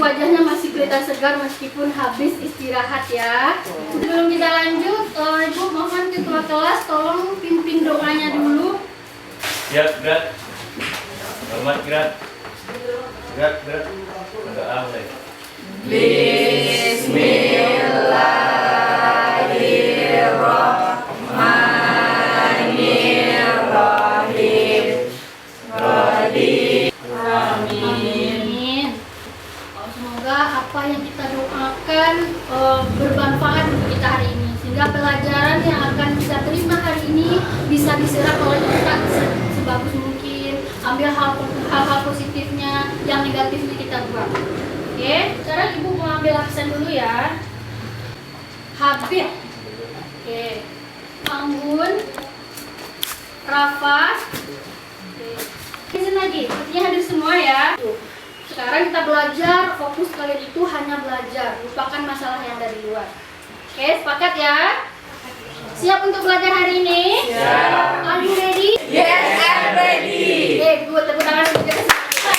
wajahnya masih kelihatan segar meskipun habis istirahat ya. Sebelum kita lanjut, Ibu mohon ketua kelas tolong pimpin doanya dulu. Siap, gerak. Hormat, gerak. Gerak. Berdoa mulai. Amin. Semoga apa yang kita doakan bermanfaat untuk kita hari ini, sehingga pelajaran yang akan kita terima hari ini bisa diserap oleh kita sebagus mungkin. Ambil hal-hal positifnya, yang negatifnya kita buang. Oke, sekarang Ibu mau ambil absen dulu ya. Habib. Oke. Anggun. Rafa. Oke. Izin lagi, sepertinya hadir semua ya. Sekarang kita belajar, fokus kalian itu hanya belajar, lupakan masalah yang dari luar. Oke, sepakat ya? Siap untuk belajar hari ini? Siap. Are you ready? Yes, I'm ready. Oke, good. Tepuk tangan untuk kita semua.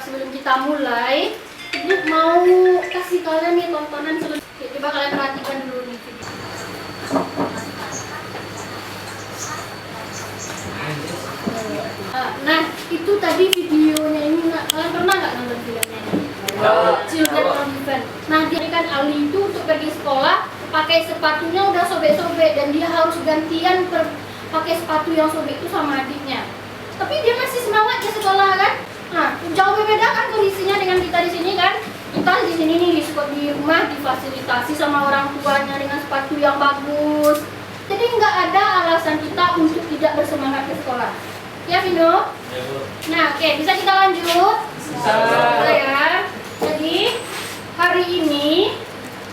Sebelum kita mulai, Ibu mau kasih kalian nih tontonan sebelum. Oke, coba kalian perhatikan dulu nih video. Nah, itu tadi videonya ini. Kalian pernah nggak nonton filmnya ini? Children on Event. Nah, dia kan Ali itu untuk pergi sekolah pakai sepatunya udah sobek-sobek dan dia harus gantian pakai sepatu yang sobek itu sama adiknya. Tapi dia masih semangat ke sekolah kan? Nah, jauh berbeda kan kondisinya dengan kita di sini kan? Kita di sini nih di rumah difasilitasi sama orang tuanya dengan sepatu yang bagus. Jadi nggak ada alasan kita untuk tidak bersemangat ke sekolah. Ya, Vino? Ya, Bu. Nah, oke, bisa kita lanjut? Bisa ya. Jadi, hari ini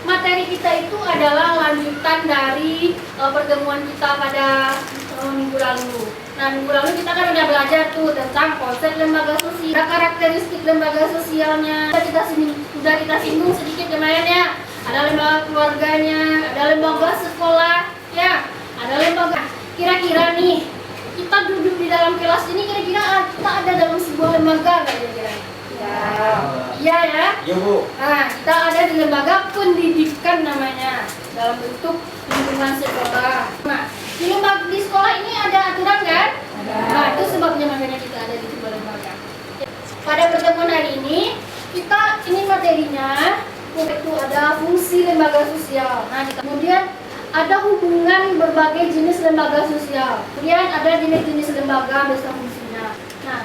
materi kita itu adalah lanjutan dari pertemuan kita pada minggu lalu. Nah, minggu lalu kita kan udah belajar tuh tentang konsep lembaga sosial, karakteristik lembaga sosialnya. Sudah kita singgung sedikit lumayan ya. Ada lembaga keluarganya, ada lembaga sekolah, ya, ada lembaga. Kira-kira nih, kita duduk di dalam kelas ini, kira-kira kita ada dalam sebuah lembaga nggak kira-kira? Iya ya. Iya, Bu. Nah, kita ada di lembaga pendidikan namanya, dalam bentuk lingkungan sekolah. Nah, di sekolah ini ada aturan kan? Ada. Nah, itu sebabnya makanya kita ada di sebuah lembaga. Pada pertemuan hari ini, ini materinya itu ada fungsi lembaga sosial. Nah, kemudian ada hubungan berbagai jenis lembaga sosial. Kemudian ada jenis-jenis lembaga beserta fungsinya. Nah,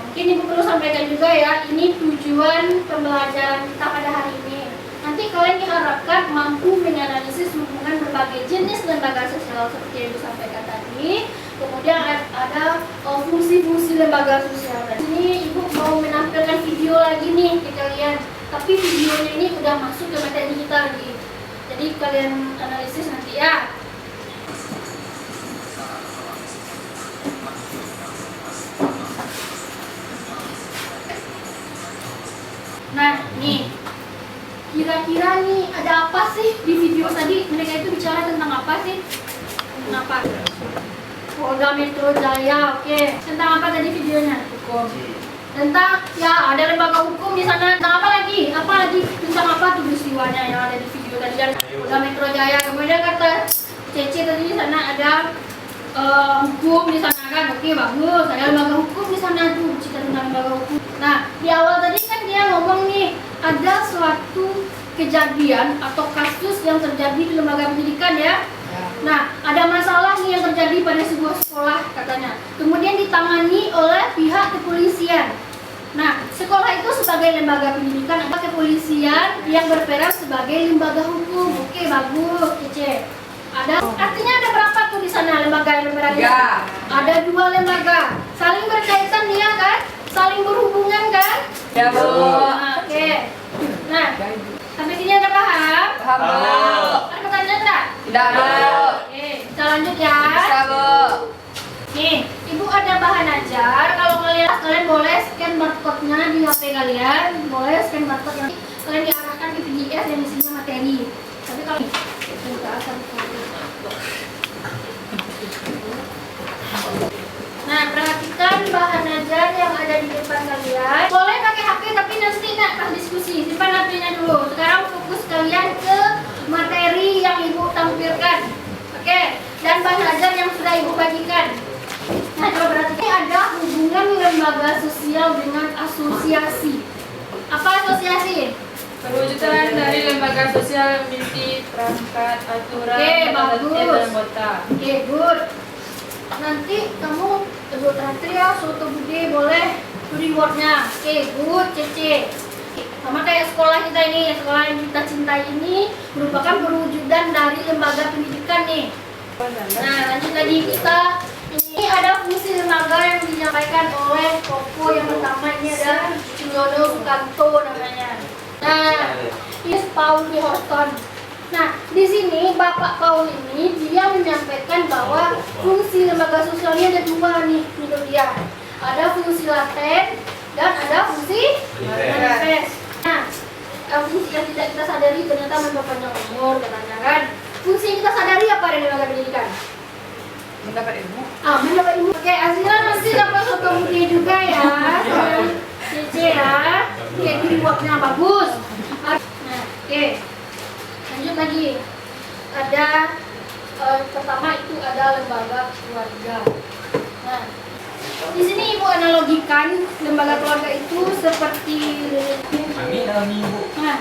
mungkin Ibu perlu sampaikan juga ya, ini tujuan pembelajaran kita pada hari ini. Nanti kalian diharapkan mampu menganalisis hubungan berbagai jenis lembaga sosial seperti yang Ibu sampaikan tadi. Kemudian ada fungsi-fungsi lembaga sosial. Dan ini Ibu mau menampilkan video lagi nih ke kalian. Tapi videonya ini udah masuk ke materi kita lagi. Jadi kalian analisis nanti ya. Nah, nih. Kira-kira nih ada apa sih di video tadi? Mereka itu bicara tentang apa sih? Kenapa? Polda Metro Jaya, oke. Tentang apa tadi videonya? Hukum. Tentang, ya ada lembaga hukum di sana. Tentang apa lagi? Apa lagi? Tentang apa tuh peristiwanya yang ada di video tadi? Polda Metro Jaya. Kemudian kata Cece tadi di sana ada hukum di sana kan? Oke, bagus. Ada lembaga hukum di sana tuh. Cerita tentang lembaga hukum. Nah, di awal tadi kan dia ngomong nih, ada suatu kejadian atau kasus yang terjadi di lembaga pendidikan ya. Nah, ada masalah nih yang terjadi pada sebuah sekolah katanya. Kemudian ditangani oleh pihak kepolisian. Nah, sekolah itu sebagai lembaga pendidikan, ada kepolisian yang berperan sebagai lembaga hukum. Oke, bagus, Cece. Artinya ada berapa tuh di sana lembaga yang berperan? Ya. Ada 2 lembaga. Saling berkaitan dia kan? Saling berhubungan kan? Ya, Bu. Nah, oke. Nah, sampai sini ada paham? Paham, Bu. Ada pertanyaan enggak? Tidak, Bu. Oke, kita lanjut ya. Bisa, Bu. Nih, Ibu ada bahan ajar. Kalau kalian boleh scan barcode-nya di HP kalian. Boleh scan barcode yang kalian diarahkan ke PDF yang isinya materi. Tapi kalau Nah, perhatikan bahan ajar yang ada di depan kalian. Boleh pakai HP tapi bahan ajar yang sudah Ibu bagikan. Nah, coba berarti ada hubungan lembaga sosial dengan asosiasi. Apa asosiasi? Perwujudan dari lembaga sosial memiliki perangkat, aturan, Oke, tata bagus. tertib, dan anggota. Oke, good. Nanti kamu Ibu terakhir ya, soto bude boleh rewardnya. Oke, good, Cece. Sama kayak sekolah kita ini, sekolah yang kita cintai ini merupakan perwujudan dari lembaga pendidikan nih. Nah, lanjut lagi kita. Ini ada fungsi lembaga yang disampaikan oleh Koko yang pertama, ini ada Sunyono Sukanto namanya. Nah, ini Paul Horton. Nah, di sini Bapak Paul ini dia menyampaikan bahwa fungsi lembaga sosial ini ada dua nih menurut dia. Ada fungsi laten dan ada fungsi manifest. Nah, fungsi yang tidak kita sadari ternyata memperpanjang umur katanya kan. Fungsi yang kita sadari apa dari lembaga pendidikan? Mendapat ilmu. Mendapat ilmu. Oke, Azira nanti dapat soto bude juga ya. Sama Cece ya. Oke, ini rewardnya bagus. Nah, oke. Lanjut lagi. Ada pertama itu ada lembaga keluarga. Nah, di sini Ibu analogikan lembaga keluarga itu seperti Nah,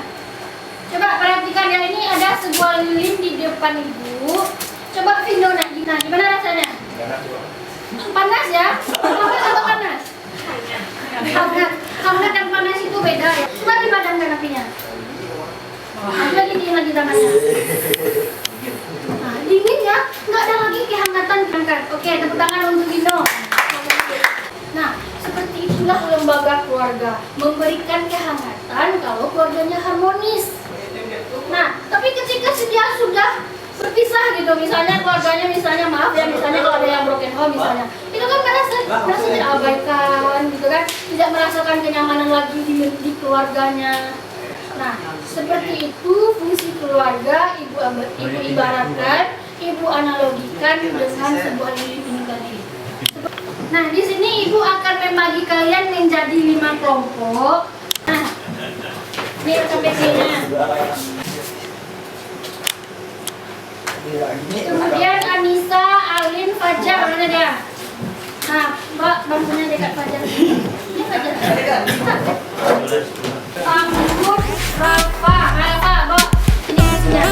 coba perhatikan ya, ini ada sebuah lilin di depan Ibu. Coba Vino lagi. Nah, gimana rasanya? Panas ya? Panas atau panas? Hangat. Hangat dan panas itu beda ya. Coba dipadamkan apinya. Ada dingin lagi tangannya. Nah, dingin ya? Nggak ada lagi kehangatan kan? Oke, tepuk tangan untuk Vino. Nah, seperti itulah lembaga keluarga, memberikan kehangatan kalau keluarganya harmonis. Nah, tapi ketika dia sudah berpisah gitu, misalnya keluarganya misalnya maaf ya, misalnya kalau ada yang broken home misalnya, itu kan merasa terabaikan gitu kan, tidak merasakan kenyamanan lagi di keluarganya. Nah, seperti itu fungsi keluarga Ibu ibaratkan, Ibu analogikan dengan sebuah lilin ini tadi. Nah, di sini Ibu akan membagi kalian menjadi 5 kelompok. Nah, ini KPC-nya. Kemudian Anissa, Alin, Fajar, mana dia? Nah, Mbak, bangkunya dekat Fajar. Ini Fajar. Anggun, Rafa, Rafa, Mbak. Ini fungsinya.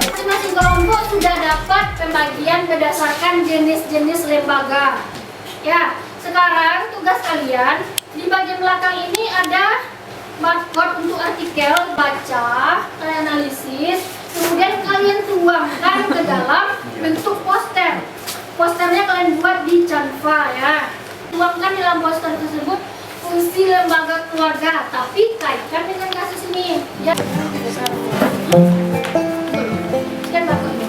Masing-masing kelompok sudah dapat pembagian berdasarkan jenis-jenis lembaga. Ya, sekarang tugas kalian di bagian belakang ini ada barcode untuk artikel, baca, kalian analisis, kemudian kalian tuangkan ke dalam bentuk poster. Posternya kalian buat di Canva ya. Tuangkan di dalam poster tersebut fungsi lembaga keluarga, tapi kaitkan dengan kasus ini. Ya. Kan bagus.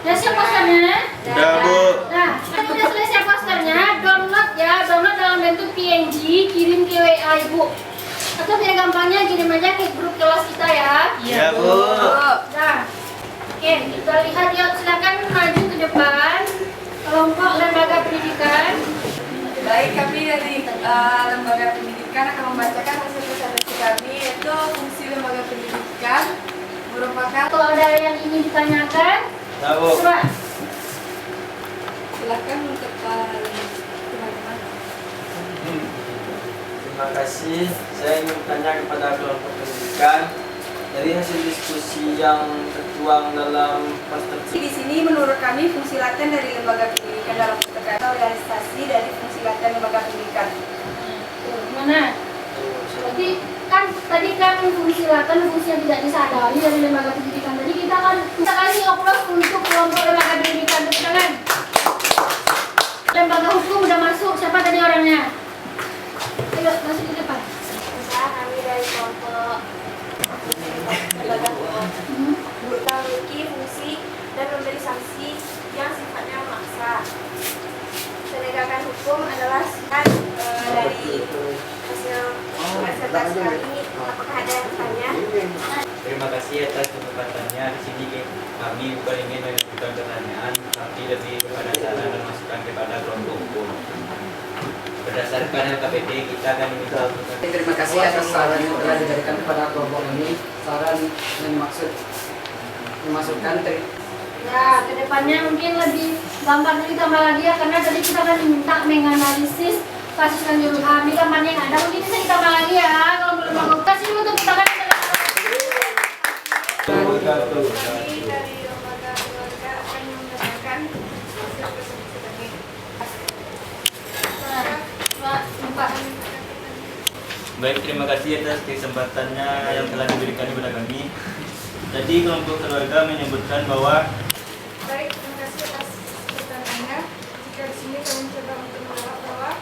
Udah siap posternya? Udah, Bu. Nah, kan udah selesai posternya, download ya, download dalam bentuk PNG, kirim ke WA Ibu. Atau biar gampangnya kirim aja ke grup kelas kita ya. Iya, Bu. Nah, oke, kita lihat yuk, silakan maju ke depan. Kelompok lembaga pendidikan. Baik, kami dari lembaga pendidikan akan membacakan hasil presentasi kami, yaitu fungsi lembaga pendidikan merupakan. Kalau ada yang ingin ditanyakan, coba. Silakan untuk teman-teman. Terima kasih. Saya ingin bertanya kepada kelompok pendidikan Dari hasil diskusi yang tertuang dalam prestasi Di sini menurut kami fungsi laten dari lembaga pendidikan dalam pertekatan organisasi dari fungsi laten lembaga pendidikan. Gimana? Jadi kan tadi kan fungsi laten fungsi yang tidak disadari dari lembaga pendidikan. Tadi kita kasih aplaus untuk kelompok lembaga pendidikan kan? Lembaga hukum udah masuk. Siapa tadi orangnya? Ayo masuk ke depan. Kami dari kelompok lembaga hukum memiliki fungsi dan memberi sanksi yang sifatnya memaksa. Penegakan hukum adalah dari hasil presentasi kami. Apakah ada yang bertanya? Terima kasih atas kesempatannya. Di sini kami bukan ingin mengajukan pertanyaan, tapi lebih kepada saran dan masukan kepada kelompok hukum. Berdasarkan LKPD kita akan diminta untuk Terima kasih atas saran yang telah diberikan kepada kelompok ini. Saran dan memasukkan Ya, kedepannya mungkin lebih gampang lagi tambah lagi ya, karena tadi kita kan diminta menganalisis kasus kanjuruhan. Di gambarnya nggak ada, mungkin bisa ditambah lagi ya. Kalau belum mau kasih dulu tepuk tangan. Kami dari lembaga keluarga akan mengerjakan hasil presentasi kami. Baik, terima kasih atas kesempatannya yang telah diberikan kepada kami. Tadi kelompok keluarga menyebutkan bahwa Baik, terima kasih atas pertanyaannya. Jika di sini kami mencoba untuk menjawab bahwa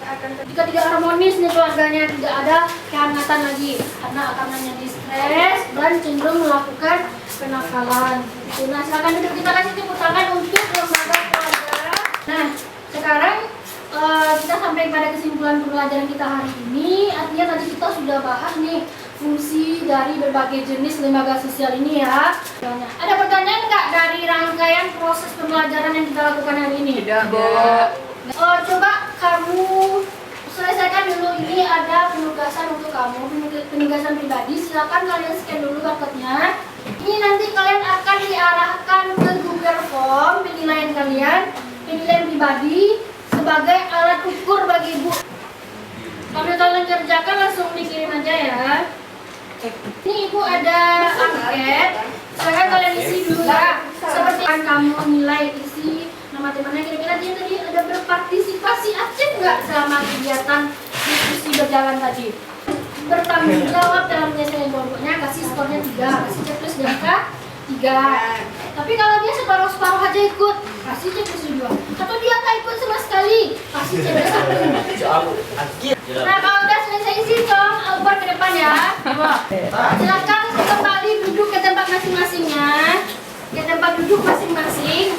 akan Jika tidak harmonis nih keluarganya, tidak ada kehangatan lagi, karena akan menjadi stres dan cenderung melakukan kenakalan. Nah, silakan duduk, kita kasih tepuk tangan untuk lembaga keluarga. Nah, sekarang kita sampai pada kesimpulan pembelajaran kita hari ini. Artinya tadi kita sudah bahas nih fungsi dari berbagai jenis lembaga sosial ini ya. Ada pertanyaan nggak dari rangkaian proses pembelajaran yang kita lakukan hari ini? Tidak, Bu. Coba kamu selesaikan dulu, ini ada penugasan untuk kamu, penugasan pribadi. Silakan kalian scan dulu barcode-nya. Ini nanti kalian akan diarahkan ke Google Form penilaian kalian, penilaian pribadi sebagai alat ukur bagi ibu. Kalau kalian kerjakan langsung dikirim aja ya. Ini ibu ada angket, silakan kalian isi dulu ya. Seperti yang kamu nilai, isi nama temannya, kira-kira dia tadi ada berpartisipasi aktif nggak selama kegiatan diskusi berjalan tadi? Bertanggung jawab dalam menyelesaikan kelompoknya, kasih skornya 3, kasih checklist DMK 3. Tapi kalau dia separuh-separuh aja ikut, kasih checklist 2. Atau dia nggak ikut sama sekali, kasih checklist 1. Nah, kalau udah selesai isi, tolong ubah ke depan ya. Silakan kembali duduk ke tempat masing-masingnya. Ke tempat duduk masing-masing.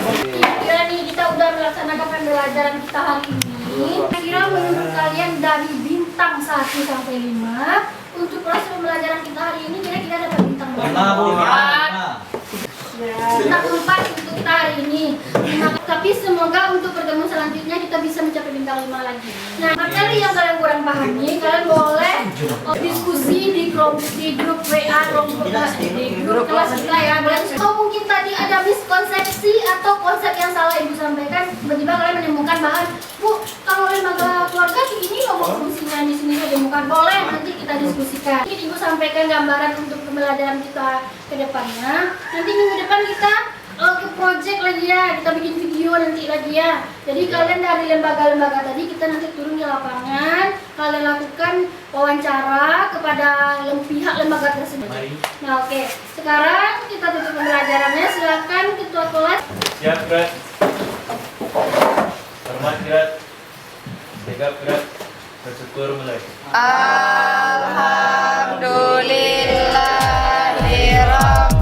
Kira-kira nih kita udah melaksanakan pembelajaran kita hari ini. Kira-kira menurut kalian dari bintang 1 sampai 5 untuk proses pembelajaran kita hari ini kira-kira dapat bintang berapa? Bintang 4 untuk kita hari ini. Nah, tapi semoga untuk pertemuan selanjutnya kita bisa mencapai bintang 5 lagi. Nah, materi yang kalian kurang pahami, kalian boleh diskusi di grup WA di grup kelas kita ya. Boleh. Atau mungkin tadi ada miskonsepsi atau konsep yang salah ibu sampaikan. Tiba-tiba kalian menemukan bahan, Bu, kalau lembaga keluarga ini loh fungsinya di sini saya temukan. Boleh, nanti kita diskusikan. Ini ibu sampaikan gambaran untuk pembelajaran kita ke depannya. Nanti minggu depan kita ke project lagi ya, kita bikin video nanti lagi ya. Jadi kalian dari lembaga-lembaga tadi kita nanti turun di lapangan, kalian lakukan wawancara kepada pihak lembaga tersebut. Nah, oke. Sekarang kita tutup pembelajarannya. Silakan ketua kelas. Siap, gerak. Hormat, gerak. Tegap, gerak. Bersyukur mulai. Alhamdulillahirabbil